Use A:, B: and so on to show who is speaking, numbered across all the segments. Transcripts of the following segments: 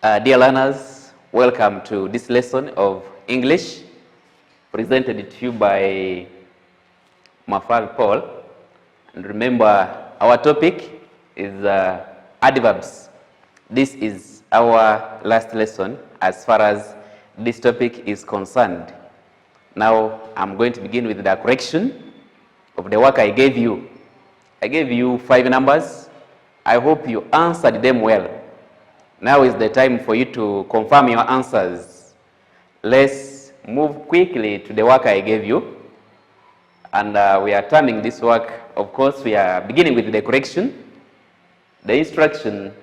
A: Dear learners, welcome to this lesson of English presented to you by Mafal Paul. And remember, our topic is adverbs. This is our last lesson as far as this topic is concerned. Now, I'm going to begin with the correction of the work I gave you. I gave you 5 numbers. I hope you answered them well. Now is the time for you to confirm your answers. Let's move quickly to the work I gave you. And we are turning this work. Of course, we are beginning with the correction. The instruction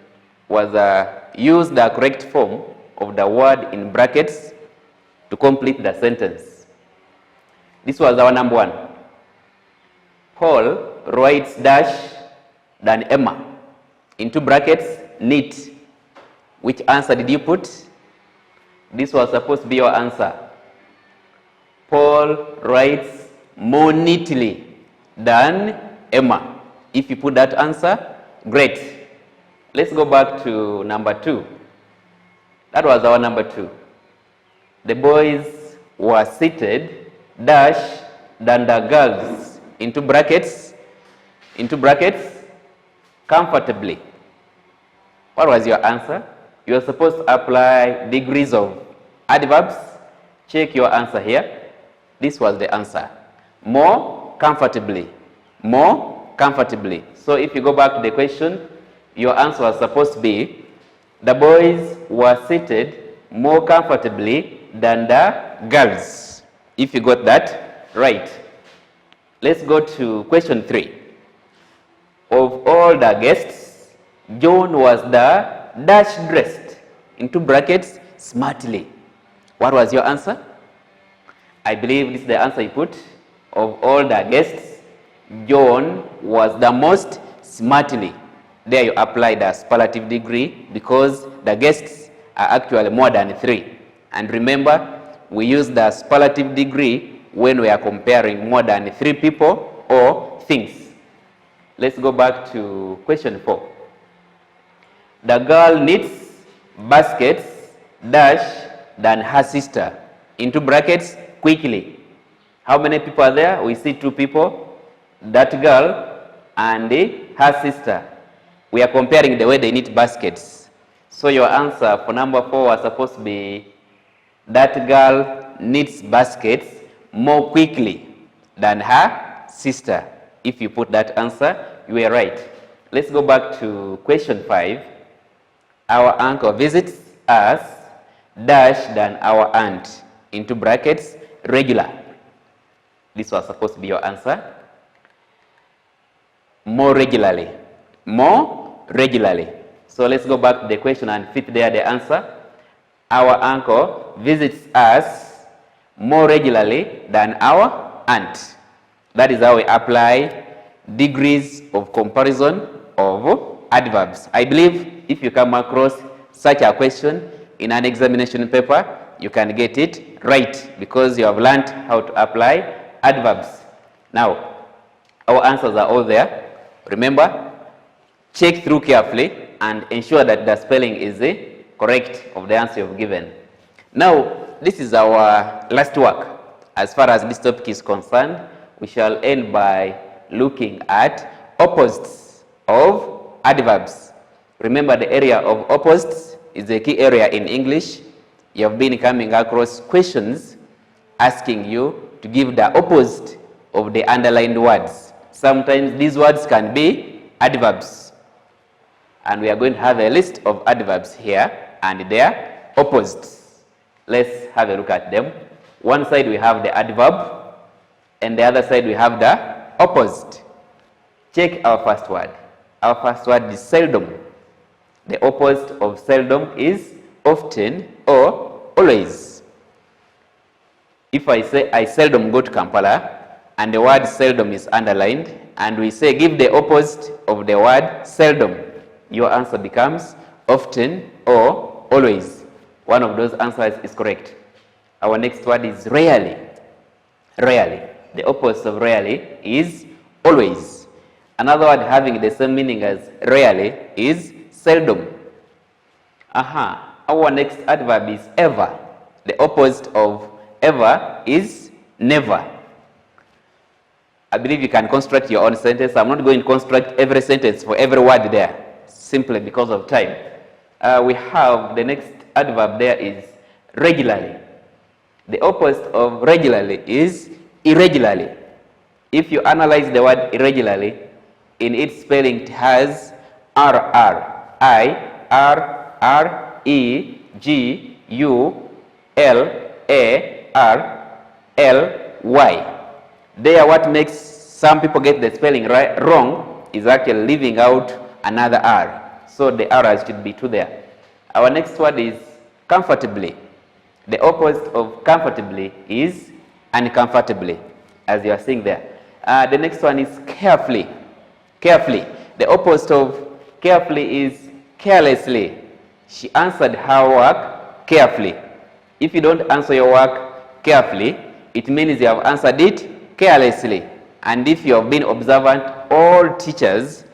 A: was use the correct form of the word in brackets to complete the sentence. This was our number 1. Paul writes dash than Emma. Into brackets, neat. Which answer did you put? This was supposed to be your answer. Paul writes more neatly than Emma. If you put that answer, great. Let's go back to number 2. That was our number 2. The boys were seated dash than the girls. Into brackets, comfortably. What was your answer? You are supposed to apply degrees of adverbs. Check your answer here. This was the answer. More comfortably. More comfortably. So if you go back to the question, your answer was supposed to be, the boys were seated more comfortably than the girls. If you got that right. Let's go to question 3. Of all the guests, John was the dash dressed. Into brackets, smartly. What was your answer? I believe this is the answer you put. Of all the guests, John was the most smartly. There you apply the superlative degree because the guests are actually more than 3. And remember, we use the superlative degree when we are comparing more than 3 people or things. Let's go back to question 4. The girl knits baskets dash than her sister. Into brackets, quickly. How many people are there? We see 2 people. That girl and her sister. We are comparing the way they knit baskets. So your answer for number 4 was supposed to be, that girl knits baskets more quickly than her sister. If you put that answer, you are right. Let's go back to question 5. Our uncle visits us dash than our aunt. Into brackets, regular. This was supposed to be your answer. More regularly. More regularly. So let's go back to the question and fit there the answer. Our uncle visits us more regularly than our aunt. That is how we apply degrees of comparison of adverbs. I believe if you come across such a question in an examination paper, you can get it right because you have learned how to apply adverbs. Now, our answers are all there. Remember, check through carefully and ensure that the spelling is correct of the answer you've given. Now, this is our last work. As far as this topic is concerned, we shall end by looking at opposites of adverbs. Remember, the area of opposites is a key area in English. You have been coming across questions asking you to give the opposite of the underlined words. Sometimes these words can be adverbs. And we are going to have a list of adverbs here and their opposites. Let's have a look at them. One side we have the adverb, and the other side we have the opposite. Check our first word. Our first word is seldom. The opposite of seldom is often or always. If I say I seldom go to Kampala and the word seldom is underlined and we say give the opposite of the word seldom, your answer becomes often or always. One of those answers is correct. Our next word is rarely. Rarely. The opposite of rarely is always. Another word having the same meaning as rarely is seldom. Our next adverb is ever. The opposite of ever is never. I believe you can construct your own sentence. I'm not going to construct every sentence for every word there, simply because of time. We have the next adverb there is regularly. The opposite of regularly is irregularly. If you analyze the word irregularly, in its spelling it has RR, I, R, R, E, G, U, L, A, R, L, Y. There, what makes some people get the spelling wrong is actually leaving out another R. So the R's should be two there. Our next word is comfortably. The opposite of comfortably is uncomfortably, as you are seeing there. The next one is carefully. Carefully. The opposite of carefully is carelessly. She answered her work carefully. If you don't answer your work carefully, it means you have answered it carelessly. And if you have been observant, all teachers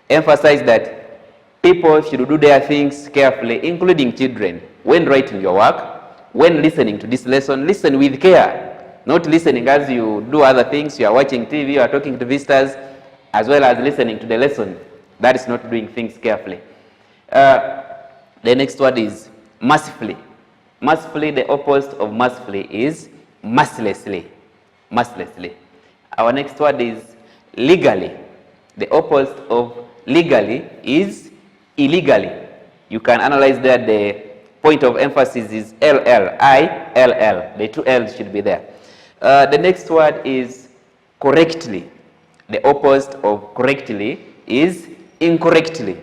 A: emphasize that people should do their things carefully, including children. When writing your work, when listening to this lesson, listen with care. Not listening as you do other things, you are watching TV, you are talking to visitors, as well as listening to the lesson. That is not doing things carefully. The next word is mercifully. Mercifully, the opposite of mercifully is mercilessly. Mercilessly. Our next word is legally. The opposite of legally is illegally. You can analyze that the point of emphasis is LL, I, LL. The two L's should be there. The next word is correctly. The opposite of correctly is incorrectly.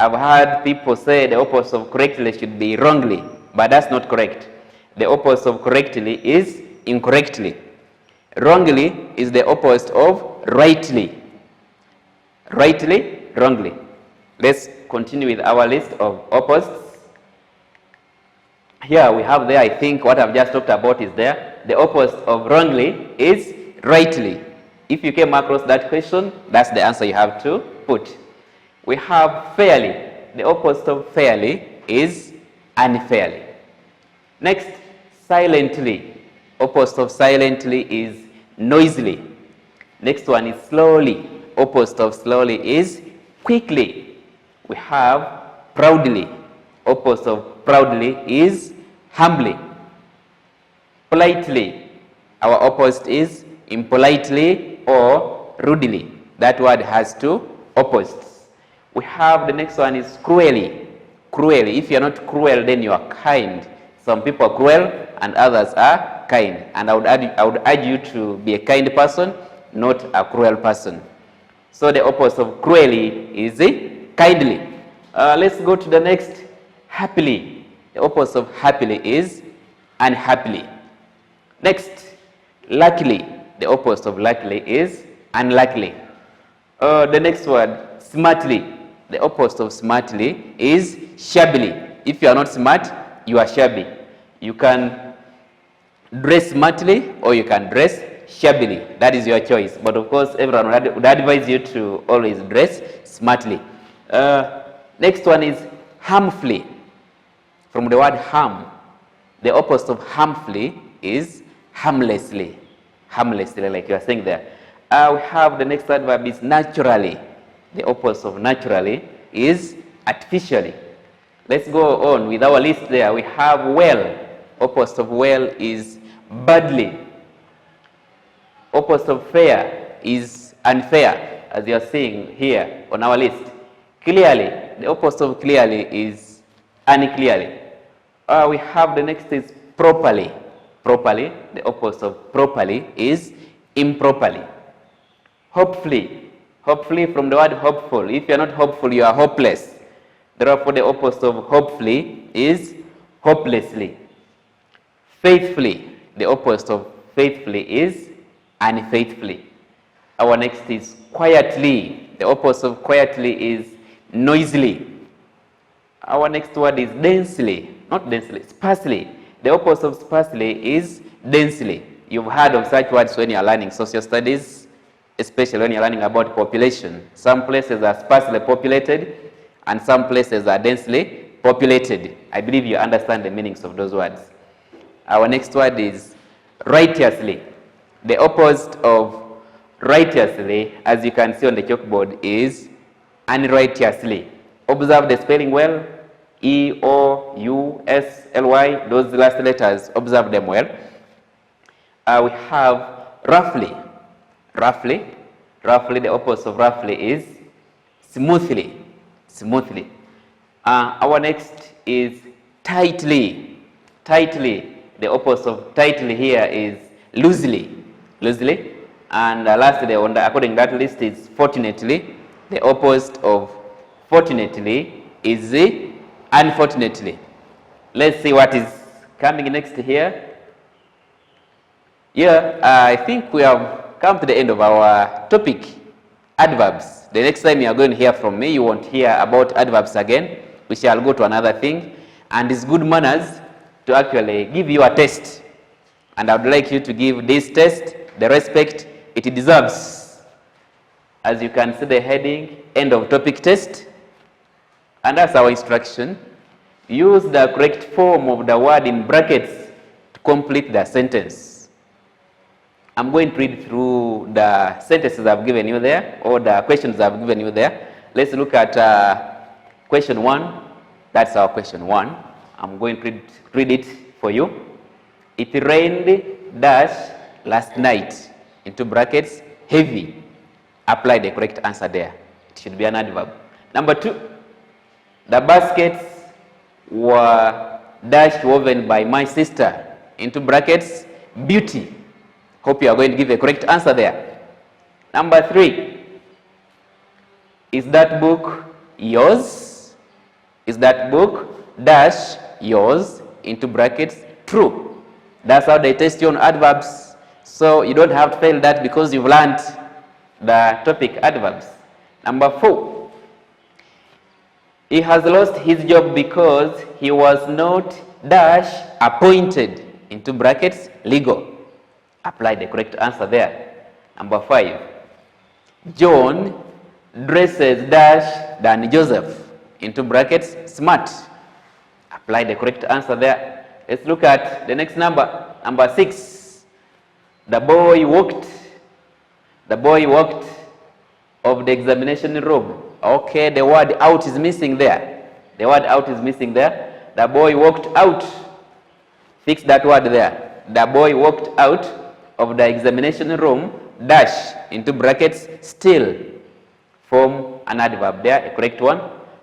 A: I've heard people say the opposite of correctly should be wrongly, but that's not correct. The opposite of correctly is incorrectly. Wrongly is the opposite of rightly. Rightly, wrongly. Let's continue with our list of opposites. Here we have there, I think what I've just talked about is there. The opposite of wrongly is rightly. If you came across that question, that's the answer you have to put. We have fairly. The opposite of fairly is unfairly. Next, silently. Opposite of silently is noisily. Next one is slowly. Opposite of slowly is quickly. We have proudly. Opposite of proudly is humbly. Politely. Our opposite is impolitely or rudely. That word has two opposites. We have the next one is cruelly. Cruelly. If you are not cruel, then you are kind. Some people are cruel and others are kind. And I would urge you to be a kind person, not a cruel person. So the opposite of cruelly is kindly. Let's go to the next, happily. The opposite of happily is unhappily. Next, luckily. The opposite of luckily is unluckily. The next word, smartly. The opposite of smartly is shabbily. If you are not smart, you are shabby. You can dress smartly or you can dress shabbily. That is your choice. But of course, everyone would advise you to always dress smartly. Next one is harmfully. From the word harm, the opposite of harmfully is harmlessly. Harmlessly, like you are saying there. We have the next adverb is naturally. The opposite of naturally is artificially. Let's go on with our list there. We have well. Opposite of well is badly. Opposite of fair is unfair, as you are seeing here on our list. Clearly. The opposite of clearly is unclearly. We have the next is properly. Properly. The opposite of properly is improperly. Hopefully. Hopefully, from the word hopeful. If you are not hopeful, you are hopeless. Therefore, the opposite of hopefully is hopelessly. Faithfully. The opposite of faithfully is unfaithfully. Our next is quietly. The opposite of quietly is noisily. Our next word is densely. Not densely, sparsely. The opposite of sparsely is densely. You've heard of such words when you are learning social studies, especially when you're learning about population. Some places are sparsely populated and some places are densely populated. I believe you understand the meanings of those words. Our next word is righteously. The opposite of righteously, as you can see on the chalkboard, is unrighteously. Observe the spelling well. E-O-U-S-L-Y, those last letters, observe them well. We have roughly. Roughly, the opposite of roughly is smoothly. Smoothly. Our next is tightly. Tightly. The opposite of tightly here is loosely. Loosely. And lastly, according to that list, is fortunately. The opposite of fortunately is unfortunately. Let's see what is coming next here. Yeah, I think we have come to the end of our topic, adverbs. The next time you are going to hear from me, you won't hear about adverbs again. We shall go to another thing. And it's good manners to actually give you a test. And I would like you to give this test the respect it deserves. As you can see the heading, end of topic test. And that's our instruction. Use the correct form of the word in brackets to complete the sentence. I'm going to read through the sentences I've given you there, or the questions I've given you there. Let's look at question 1. That's our question 1. I'm going to read it for you. It rained dash last night, into brackets, heavy. Apply the correct answer there. It should be an adverb. Number 2, the baskets were dash woven by my sister, into brackets, beauty. Hope you are going to give a correct answer there. Number 3, is that book yours? Is that book dash yours, into brackets, true. That's how they test you on adverbs. So you don't have to fail that because you've learned the topic adverbs. Number 4, he has lost his job because he was not dash appointed, into brackets, legal. Apply the correct answer there. Number 5, John dresses dash than Joseph, into brackets, smart. Apply the correct answer there. Let's look at the next number. Number 6, the boy walked of the examination room. Okay, the word out is missing there. The word out is missing there. The boy walked out. Fix that word there. The boy walked out of the examination room, dash, into brackets, still. Form an adverb there, a correct one.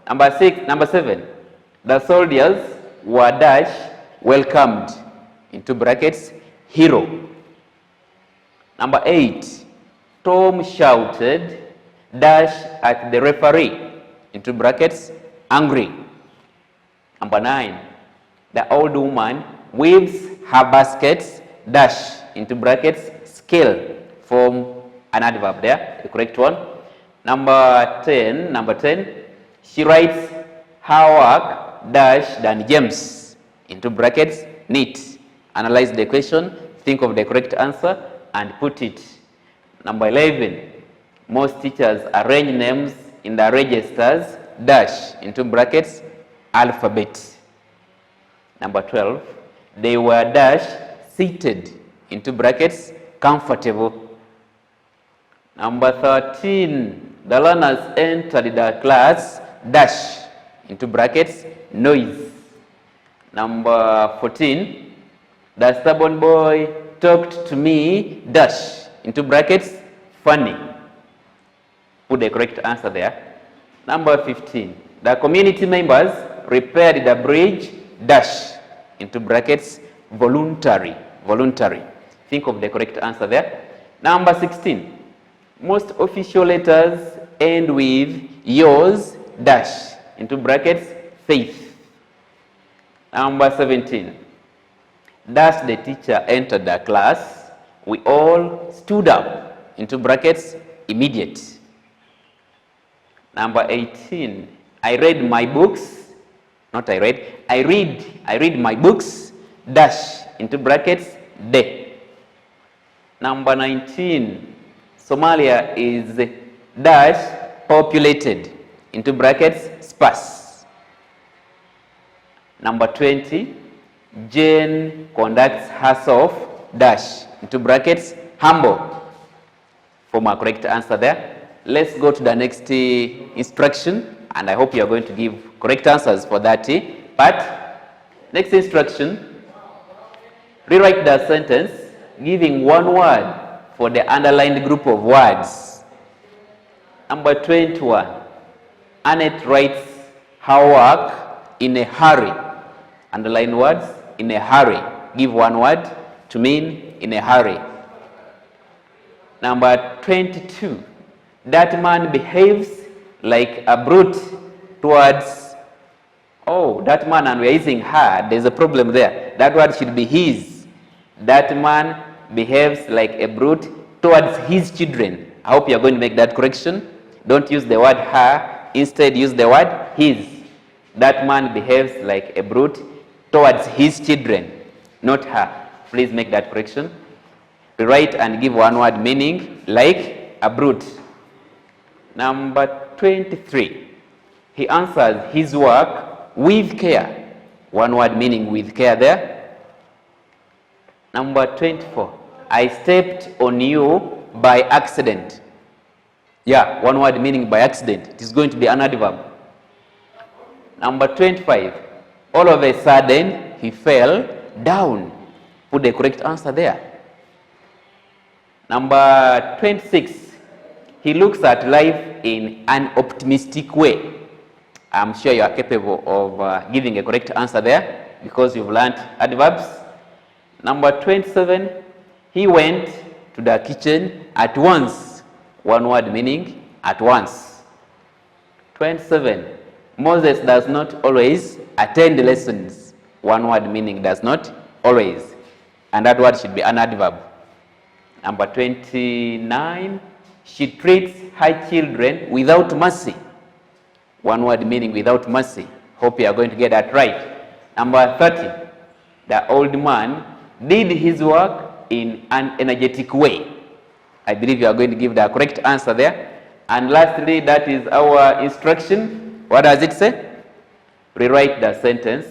A: Number 7, the soldiers were dash welcomed, into brackets, hero. Number 8, Tom shouted dash at the referee, into brackets, angry. Number 9, the old woman weaves her baskets dash, into brackets, scale. Form an adverb there, the correct one. Number 10, she writes her work dash than James, into brackets, neat. Analyze the question, think of the correct answer, and put it. Number 11, most teachers arrange names in the registers dash, into brackets, alphabet. Number 12, they were dash seated, into brackets, comfortable. Number 13, the learners entered the class dash, into brackets, noise. Number 14, the stubborn boy talked to me dash, into brackets, funny. Put the correct answer there. Number 15, the community members repaired the bridge dash, into brackets, voluntary. Think of the correct answer there. Number 16, most official letters end with yours dash, into brackets, faith. Number 17, dash the teacher entered the class, we all stood up, into brackets, immediate. Number 18, I read my books, I read my books dash, into brackets, day. Number 19, Somalia is dash populated, into brackets, sparse. Number 20, Jane conducts herself dash, into brackets, humble. Form a correct answer there. Let's go to the next instruction, and I hope you are going to give correct answers for that part. Next instruction, rewrite the sentence giving one word for the underlined group of words. Number 21, Annette writes her work in a hurry. Underline words, in a hurry. Give one word to mean in a hurry. Number 22, that man behaves like a brute towards, oh, that man, and we are using her, there's a problem there. That word should be his. That man behaves like a brute towards his children. I hope you are going to make that correction. Don't use the word her, instead use the word his. That man behaves like a brute towards his children, not her. Please make that correction. Rewrite and give one word meaning like a brute. Number 23, he answers his work with care. One word meaning with care there. Number 24, I stepped on you by accident. Yeah, one word meaning by accident. It is going to be an adverb. Number 25, all of a sudden he fell down. Put the correct answer there. Number 26, he looks at life in an optimistic way. I'm sure you are capable of giving a correct answer there because you've learned adverbs. Number 27, he went to the kitchen at once. One word meaning at once. 27, Moses does not always attend lessons. One word meaning does not always. And that word should be an adverb. Number 29, she treats her children without mercy. One word meaning without mercy. Hope you are going to get that right. Number 30, the old man did his work in an energetic way. I believe you are going to give the correct answer there. And lastly, that is our instruction. What does it say? Rewrite the sentence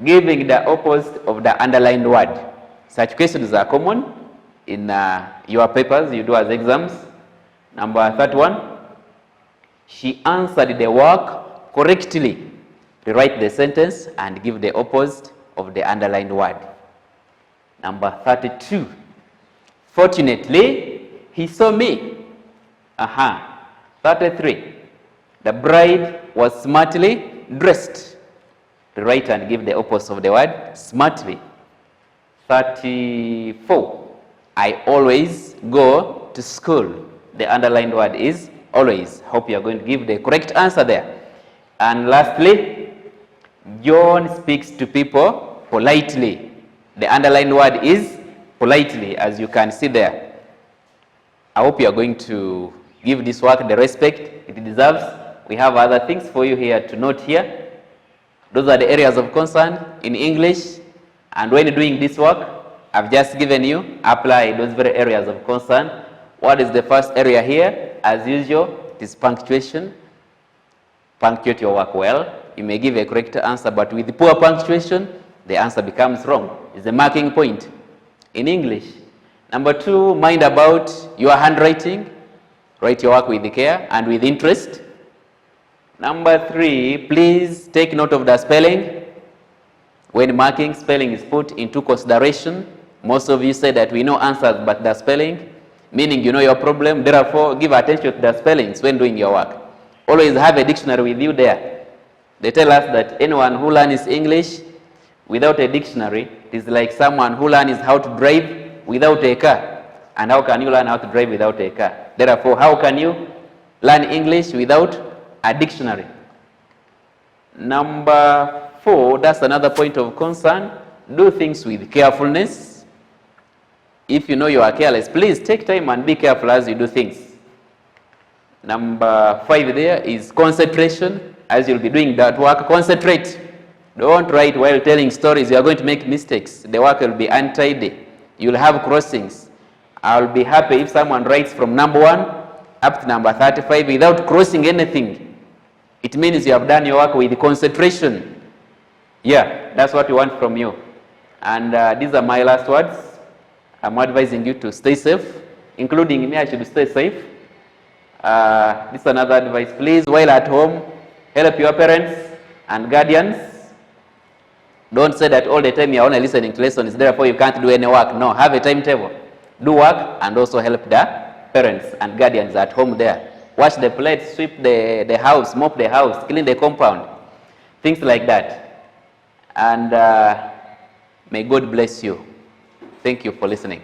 A: giving the opposite of the underlined word. Such questions are common in your papers you do as exams. Number 31, she answered the work correctly. Rewrite the sentence and give the opposite of the underlined word. Number 32, fortunately, he saw me. 33, the bride was smartly dressed. Rewrite and give the opposite of the word smartly. 34, I always go to school. The underlined word is always. Hope you are going to give the correct answer there. And lastly, John speaks to people politely. The underlined word is politely, as you can see there. I hope you are going to give this work the respect it deserves. We have other things for you here to note here. Those are the areas of concern in English. And when doing this work, I've just given you, apply those very areas of concern. What is the first area here? As usual, it is punctuation. Punctuate your work well. You may give a correct answer, but with poor punctuation, the answer becomes wrong. It's a marking point in English. Number 2, mind about your handwriting. Write your work with care and with interest. Number 3, please take note of the spelling. When marking, spelling is put into consideration. Most of you say that we know answers, but the spelling, meaning you know your problem, therefore give attention to the spellings when doing your work. Always have a dictionary with you there. They tell us that anyone who learns English without a dictionary is like someone who learns how to drive without a car. And how can you learn how to drive without a car? Therefore, how can you learn English without a dictionary? Number 4, that's another point of concern. Do things with carefulness. If you know you are careless, please take time and be careful as you do things. Number 5 there is concentration. As you'll be doing that work, concentrate. Don't write while telling stories. You are going to make mistakes. The work will be untidy. You'll have crossings. I'll be happy if someone writes from number 1 up to number 35 without crossing anything. It means you have done your work with concentration. Yeah. That's what we want from you. And these are my last words. I'm advising you to stay safe, including me. I should stay safe. This is another advice. Please, while at home, help your parents and guardians. Don't say that all the time you're only listening to lessons, therefore you can't do any work. No, have a timetable. Do work and also help the parents and guardians at home there. Wash the plates, sweep the house, mop the house, clean the compound. Things like that. And may God bless you. Thank you for listening.